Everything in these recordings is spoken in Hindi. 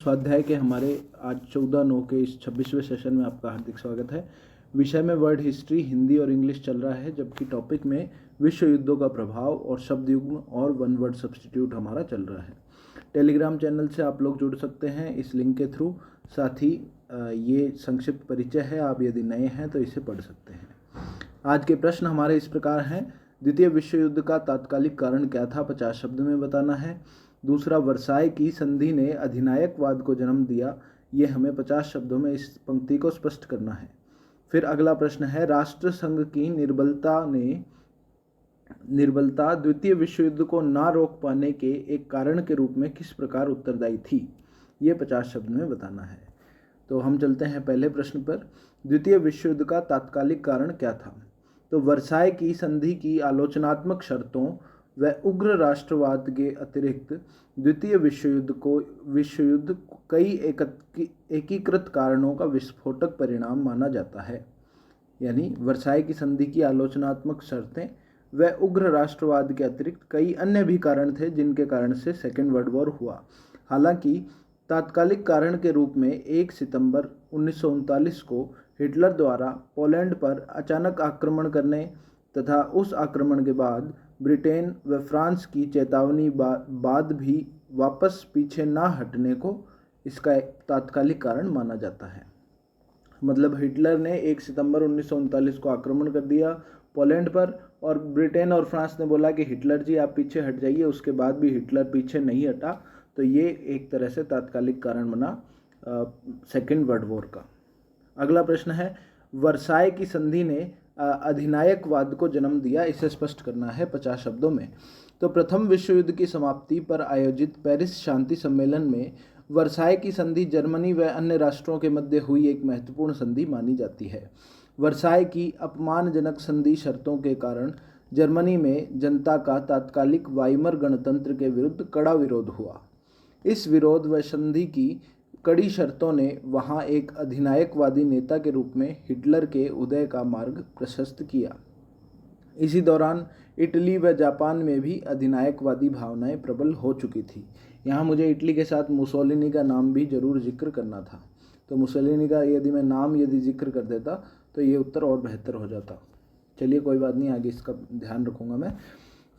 स्वाध्याय के हमारे आज 14/9 के इस 26वें सेशन में आपका हार्दिक स्वागत है। विषय में वर्ड हिस्ट्री हिंदी और इंग्लिश चल रहा है, जबकि टॉपिक में विश्व युद्धों का प्रभाव और शब्द युग्म और वन वर्ड सब्स्टिट्यूट हमारा चल रहा है। टेलीग्राम चैनल से आप लोग जुड़ सकते हैं इस लिंक के थ्रू। साथ ही ये संक्षिप्त परिचय है, आप यदि नए हैं तो इसे पढ़ सकते हैं। आज के प्रश्न हमारे इस प्रकार हैं। द्वितीय विश्व युद्ध का तात्कालिक कारण क्या था, 50 शब्द में बताना है। दूसरा, वर्साय की संधि ने अधिनायकवाद को जन्म दिया, ये हमें 50 शब्दों में इस पंक्ति को स्पष्ट करना है। फिर अगला प्रश्न है, राष्ट्रसंघ की निर्बलता द्वितीय विश्व युद्ध को ना रोक पाने के एक कारण के रूप में किस प्रकार उत्तरदायी थी, ये 50 शब्द में बताना है। तो हम चलते हैं पहले प्रश्न पर। द्वितीय विश्व युद्ध का तात्कालिक कारण क्या था? तो वर्साय की संधि की आलोचनात्मक शर्तों व उग्र राष्ट्रवाद के अतिरिक्त द्वितीय विश्व युद्ध कई एकीकृत कारणों का विस्फोटक परिणाम माना जाता है। यानी वर्साय की संधि की आलोचनात्मक शर्तें व उग्र राष्ट्रवाद के अतिरिक्त कई अन्य भी कारण थे जिनके कारण से सेकेंड वर्ल्ड वॉर हुआ। हालांकि तात्कालिक कारण के रूप में 1 सितंबर 1939 को हिटलर द्वारा पोलैंड पर अचानक आक्रमण करने तथा उस आक्रमण के बाद ब्रिटेन व फ्रांस की चेतावनी बाद भी वापस पीछे ना हटने को इसका एक तात्कालिक कारण माना जाता है। मतलब हिटलर ने 1 सितंबर 1939 को आक्रमण कर दिया पोलैंड पर, और ब्रिटेन और फ्रांस ने बोला कि हिटलर जी आप पीछे हट जाइए। उसके बाद भी हिटलर पीछे नहीं हटा, तो ये एक तरह से तात्कालिक कारण बना सेकेंड वर्ल्ड वॉर का। अगला प्रश्न है, वर्साय की संधि ने अधिनायकवाद को जन्म दिया, इसे स्पष्ट करना है 50 शब्दों में। तो प्रथम विश्व युद्ध की समाप्ति पर आयोजित पेरिस शांति सम्मेलन में वर्साय की संधि जर्मनी व अन्य राष्ट्रों के मध्य हुई एक महत्वपूर्ण संधि मानी जाती है। वर्साय की अपमानजनक संधि शर्तों के कारण जर्मनी में जनता का तात्कालिक वाइमर गणतंत्र के विरुद्ध कड़ा विरोध हुआ। इस विरोध व संधि की कड़ी शर्तों ने वहां एक अधिनायकवादी नेता के रूप में हिटलर के उदय का मार्ग प्रशस्त किया। इसी दौरान इटली व जापान में भी अधिनायकवादी भावनाएं प्रबल हो चुकी थी। यहाँ मुझे इटली के साथ मुसोलिनी का नाम भी जरूर जिक्र करना था, तो मुसोलिनी का यदि मैं नाम जिक्र कर देता तो ये उत्तर और बेहतर हो जाता। चलिए कोई बात नहीं, आगे इसका ध्यान रखूँगा मैं।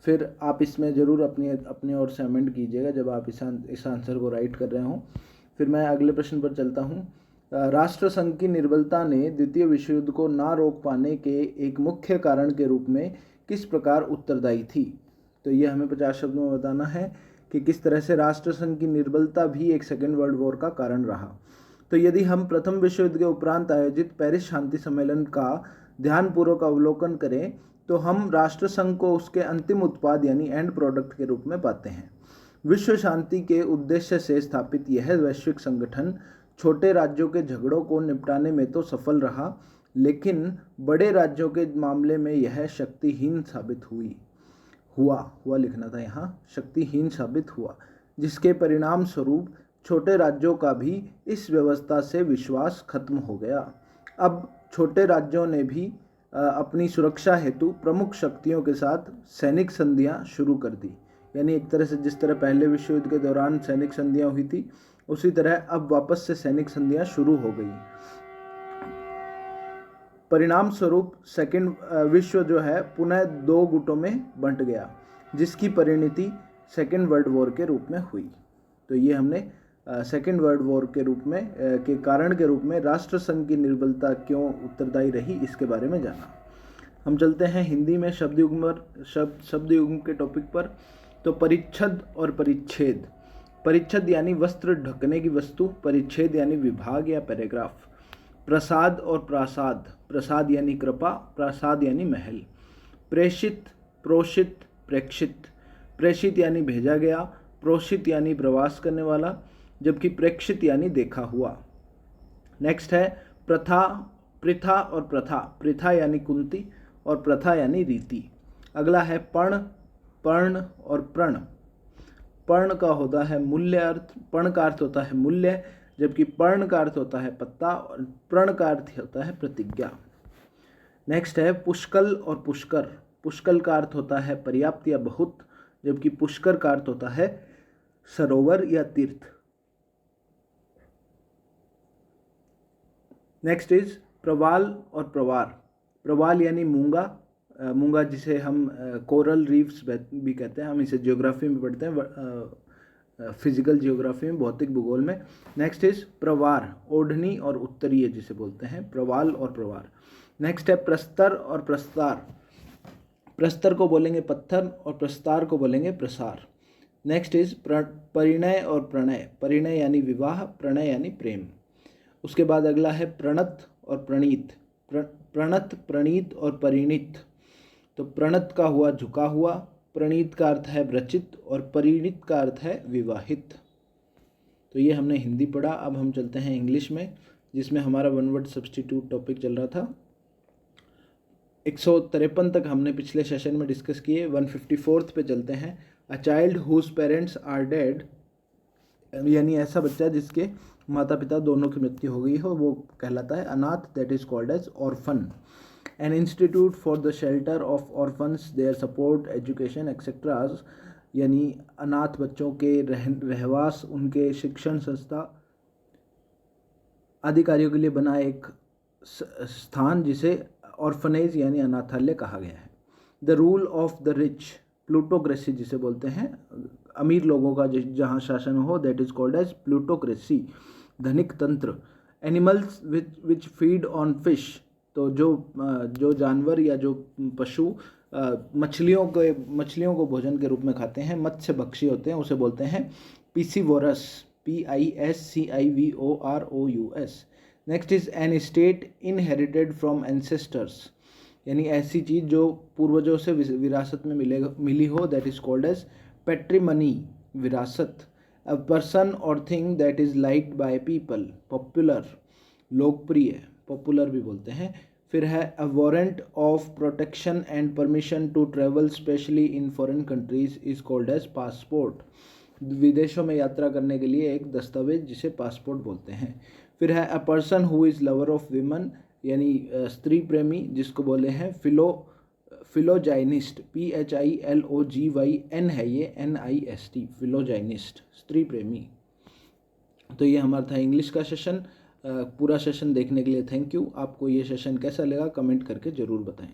फिर आप इसमें ज़रूर अपने ओर से अमेंड कीजिएगा जब आप इस आंसर को राइट कर रहे हों। फिर मैं अगले प्रश्न पर चलता हूँ। राष्ट्रसंघ की निर्बलता ने द्वितीय विश्व युद्ध को ना रोक पाने के एक मुख्य कारण के रूप में किस प्रकार उत्तरदायी थी? तो ये हमें 50 शब्दों में बताना है कि किस तरह से राष्ट्रसंघ की निर्बलता भी एक सेकेंड वर्ल्ड वॉर का कारण रहा। तो यदि हम प्रथम विश्व युद्ध के उपरांत आयोजित पेरिस शांति सम्मेलन का ध्यानपूर्वक अवलोकन करें तो हम राष्ट्रसंघ को उसके अंतिम उत्पाद यानी एंड प्रोडक्ट के रूप में पाते हैं। विश्व शांति के उद्देश्य से स्थापित यह वैश्विक संगठन छोटे राज्यों के झगड़ों को निपटाने में तो सफल रहा, लेकिन बड़े राज्यों के मामले में यह शक्तिहीन साबित हुआ लिखना था यहाँ, शक्तिहीन साबित हुआ, जिसके परिणाम स्वरूप छोटे राज्यों का भी इस व्यवस्था से विश्वास खत्म हो गया। अब छोटे राज्यों ने भी अपनी सुरक्षा हेतु प्रमुख शक्तियों के साथ सैनिक संधियां शुरू कर दी। यानी एक तरह से जिस तरह पहले विश्व युद्ध के दौरान सैनिक संधियां हुई थी, उसी तरह अब वापस से सैनिक संधियां शुरू हो गई। परिणाम स्वरूप सेकेंड विश्व पुनः 2 गुटों में बंट गया, जिसकी परिणति सेकेंड वर्ल्ड वॉर के रूप में हुई। तो ये हमने सेकेंड वर्ल्ड वॉर के रूप में के कारण के रूप में राष्ट्रसंघ की निर्बलता क्यों उत्तरदायी रही, इसके बारे में जाना। हम चलते हैं हिंदी में शब्द युग्म के टॉपिक पर। तो परिच्छद और परिच्छेद। परिच्छद यानी वस्त्र ढकने की वस्तु, परिच्छेद यानी विभाग या पैराग्राफ। प्रसाद और प्रासाद। प्रसाद यानी कृपा, प्रासाद यानी महल। प्रेषित, प्रोषित, प्रेक्षित। प्रेषित यानी भेजा गया, प्रोषित यानी प्रवास करने वाला, जबकि प्रेक्षित यानी देखा हुआ। नेक्स्ट है प्रथा, प्रथा और प्रथा। प्रथा यानी कुंती और प्रथा यानी रीति। अगला है पर्ण, पर्ण और प्रण। पर्ण का होता है मूल्य अर्थ, पर्ण का अर्थ होता है मूल्य, जबकि पर्ण का अर्थ होता है पत्ता और प्रण का अर्थ होता है प्रतिज्ञा। नेक्स्ट है पुष्कल और पुष्कर। पुष्कल का अर्थ होता है पर्याप्त या बहुत, जबकि पुष्कर का अर्थ होता है सरोवर या तीर्थ। नेक्स्ट इज प्रवाल और प्रवार। प्रवाल यानी मूंगा, मूंगा जिसे हम कोरल रीफ्स भी कहते हैं, हम इसे ज्योग्राफी में पढ़ते हैं, फिजिकल ज्योग्राफी में, भौतिक भूगोल में। नेक्स्ट इज प्रवार, ओढ़नी और उत्तरीय जिसे बोलते हैं, प्रवाल और प्रवार। नेक्स्ट है प्रस्तर और प्रस्तार। प्रस्तर को बोलेंगे पत्थर और प्रस्तार को बोलेंगे प्रसार। नेक्स्ट इज परिणय और प्रणय। परिणय यानी विवाह, प्रणय यानी प्रेम। उसके बाद अगला है प्रणत और प्रणीत। प्रणत, प्रणीत और परिणीत। तो प्रणत का हुआ झुका हुआ, प्रणीत का अर्थ है रचित और परिणीत का अर्थ है विवाहित। तो ये हमने हिंदी पढ़ा। अब हम चलते हैं इंग्लिश में, जिसमें हमारा वन वर्ड सब्स्टिट्यूट टॉपिक चल रहा था। 153 तक हमने पिछले सेशन में डिस्कस किए। 154 पे चलते हैं। A child whose parents are dead, यानी ऐसा बच्चा जिसके माता पिता दोनों की मृत्यु हो गई हो, वो कहलाता है अनाथ, that is called as orphan. An institute for the shelter of orphans, their support, education etceteras, यानी अनाथ बच्चों के रहवास, उनके शिक्षण संस्था आदि कार्यों के लिए बना एक स्थान जिसे ऑर्फनेज यानी अनाथालय कहा गया है। The rule of the rich, plutocracy जिसे बोलते हैं, अमीर लोगों का जहाँ शासन हो, that is called as plutocracy, धनिक तंत्र। Animals which feed on fish, तो जो जानवर या जो पशु मछलियों को भोजन के रूप में खाते हैं, मत्स्य भक्षी होते हैं, उसे बोलते हैं पिसीवोरस, PISCIVOROUS। Next is an state inherited from ancestors, यानी ऐसी चीज़ जो पूर्वजों से विरासत में मिली हो, that is called as patrimony, विरासत। अ पर्सन और thing that is liked by people, popular, लोकप्रिय, पॉपुलर भी बोलते हैं। फिर है a warrant of protection and permission to travel specially in foreign countries is called as passport, विदेशों में यात्रा करने के लिए एक दस्तावेज जिसे पासपोर्ट बोलते हैं। फिर है a person who is lover of women, यानी स्त्री प्रेमी, जिसको बोले हैं फिलोजाइनिस्ट, PHILOGYN है ये, NIST, फिलोजाइनिस्ट, स्त्री प्रेमी। तो ये हमारा था इंग्लिश का सेशन। पूरा सेशन देखने के लिए थैंक यू। आपको ये सेशन कैसा लगा कमेंट करके ज़रूर बताएं।